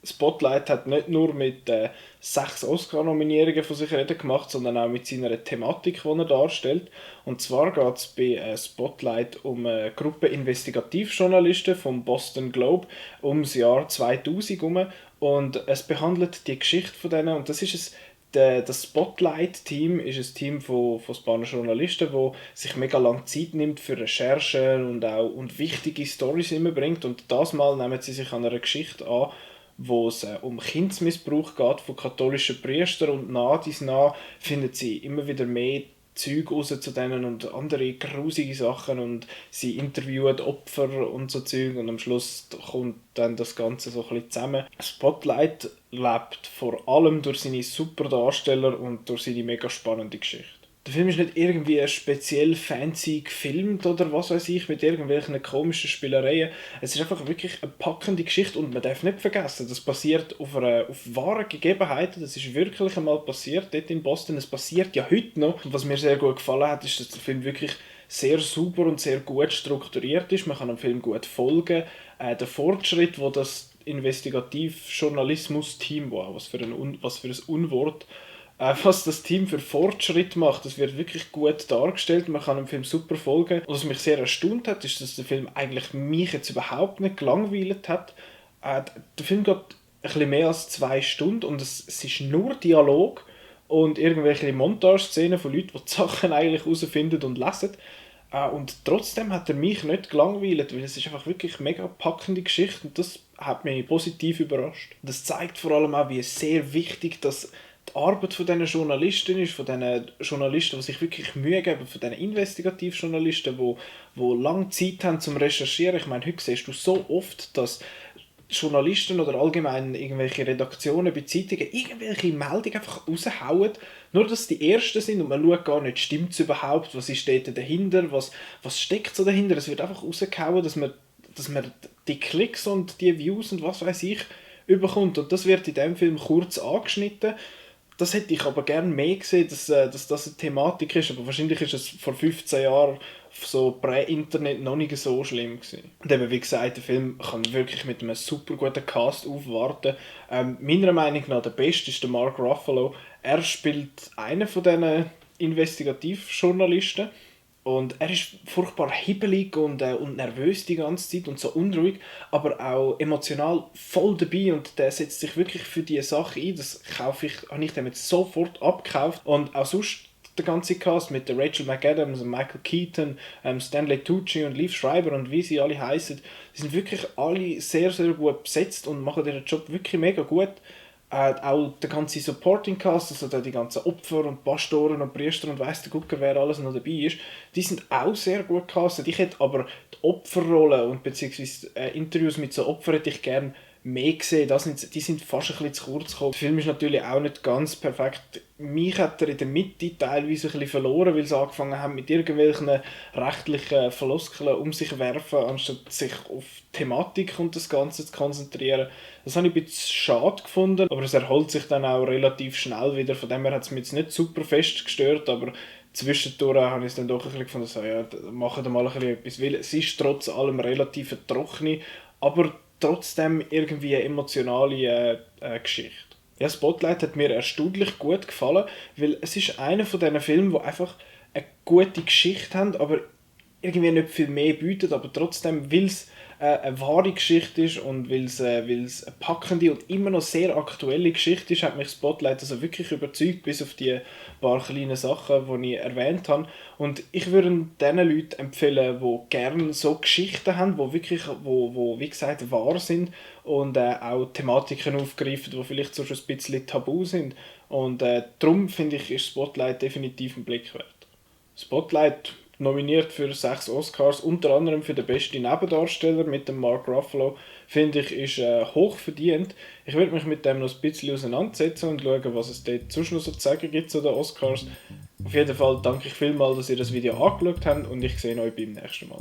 Spotlight hat nicht nur mit 6 Oscar-Nominierungen von sich reden gemacht, sondern auch mit seiner Thematik, die er darstellt. Und zwar geht es bei Spotlight um eine Gruppe Investigativjournalisten vom Boston Globe ums Jahr 2000 herum. Und es behandelt die Geschichte von denen. Und das ist es. Das Spotlight-Team ist ein Team von spanischen Journalisten, wo sich mega lange Zeit nimmt für Recherchen und wichtige Storys immer bringt. Und das Mal nehmen sie sich an einer Geschichte an, wo es um Kindesmissbrauch geht von katholischen Priestern, und nach dies nach finden sie immer wieder mehr Zeug raus zu denen und andere grusige Sachen, und sie interviewen Opfer und so Zeug, und am Schluss kommt dann das Ganze so ein bisschen zusammen. Spotlight lebt vor allem durch seine super Darsteller und durch seine mega spannende Geschichte. Der Film ist nicht irgendwie speziell fancy gefilmt oder was weiß ich, mit irgendwelchen komischen Spielereien. Es ist einfach wirklich eine packende Geschichte, und man darf nicht vergessen, das basiert auf wahren Gegebenheiten. Das ist wirklich einmal passiert dort in Boston. Es passiert ja heute noch. Und was mir sehr gut gefallen hat, ist, dass der Film wirklich sehr sauber und sehr gut strukturiert ist. Man kann dem Film gut folgen. Der Fortschritt, wo das Investigativ-Journalismus-Team, wow, was für ein Unwort, was das Team für Fortschritt macht, das wird wirklich gut dargestellt. Man kann dem Film super folgen. Und was mich sehr erstaunt hat, ist, dass der Film eigentlich mich jetzt überhaupt nicht gelangweilt hat. Der Film geht ein bisschen mehr als 2 Stunden, und es ist nur Dialog und irgendwelche Montageszenen von Leuten, die die Sachen eigentlich herausfinden und lesen. Und trotzdem hat er mich nicht gelangweilt, weil es ist einfach wirklich eine mega packende Geschichte, und das hat mich positiv überrascht. Das zeigt vor allem auch, wie sehr wichtig das die Arbeit von diesen Journalisten ist, von diesen Journalisten, die sich wirklich Mühe geben, von diesen Investigativjournalisten, die lange Zeit haben zum Recherchieren. Ich meine, heute siehst du so oft, dass Journalisten oder allgemein irgendwelche Redaktionen bei Zeitungen irgendwelche Meldungen einfach raushauen, nur dass die Ersten sind, und man schaut gar nicht, stimmt es überhaupt, was ist dort dahinter, was steckt so dahinter. Es wird einfach rausgehauen, dass man die Klicks und die Views und was weiß ich überkommt, und das wird in diesem Film kurz angeschnitten. Das hätte ich aber gerne mehr gesehen, dass das eine Thematik ist, aber wahrscheinlich ist es vor 15 Jahren so Prä-Internet noch nicht so schlimm gewesen. Und eben, wie gesagt, der Film kann wirklich mit einem super guten Cast aufwarten. Meiner Meinung nach der Beste ist der Mark Ruffalo. Er spielt einen von diesen Investigativjournalisten. Und er ist furchtbar hibbelig und nervös die ganze Zeit und so unruhig, aber auch emotional voll dabei, und der setzt sich wirklich für diese Sache ein. Das habe ich dem jetzt sofort abgekauft. Und auch sonst der ganze Cast mit der Rachel McAdams, Michael Keaton, Stanley Tucci und Liev Schreiber und wie sie alle heißen, die sind wirklich alle sehr, sehr gut besetzt und machen ihren Job wirklich mega gut. Auch der ganze Supporting Cast, also die ganzen Opfer und Pastoren und Priester und weiss der Gucker, wer alles noch dabei ist, die sind auch sehr gut gecastet. Ich hätte aber die Opferrolle und beziehungsweise Interviews mit so Opfern hätte ich gerne mehr gesehen. Die sind fast ein bisschen zu kurz gekommen. Der Film ist natürlich auch nicht ganz perfekt. Mich hat er in der Mitte teilweise ein bisschen verloren, weil sie angefangen haben mit irgendwelchen rechtlichen Floskeln um sich werfen, anstatt sich auf die Thematik und das Ganze zu konzentrieren. Das habe ich ein bisschen schade gefunden, aber es erholt sich dann auch relativ schnell wieder. Von dem her hat es mich jetzt nicht super fest gestört, aber zwischendurch habe ich es dann doch ein bisschen gefunden, so, ja, machen wir mal ein bisschen etwas, weil es ist trotz allem relativ eine trockene, aber trotzdem irgendwie eine emotionale Geschichte. Ja, Spotlight hat mir erstaunlich gut gefallen, weil es ist einer von diesen Filmen, die einfach eine gute Geschichte haben, aber irgendwie nicht viel mehr bietet, aber trotzdem, weil es eine wahre Geschichte ist und weil es eine packende und immer noch sehr aktuelle Geschichte ist, hat mich Spotlight also wirklich überzeugt, bis auf die paar kleinen Sachen, die ich erwähnt habe. Und ich würde den Leuten empfehlen, die gerne so Geschichten haben, die wirklich, wie gesagt, wahr sind und auch Thematiken aufgreifen, die vielleicht so schon ein bisschen tabu sind. Und darum finde ich, ist Spotlight definitiv ein Blick wert. Spotlight nominiert für 6 Oscars, unter anderem für den besten Nebendarsteller mit dem Mark Ruffalo, finde ich, ist hoch verdient. Ich werde mich mit dem noch ein bisschen auseinandersetzen und schauen, was es dort sonst noch so zu sagen gibt zu den Oscars. Auf jeden Fall danke ich vielmals, dass ihr das Video angeschaut habt, und ich sehe euch beim nächsten Mal.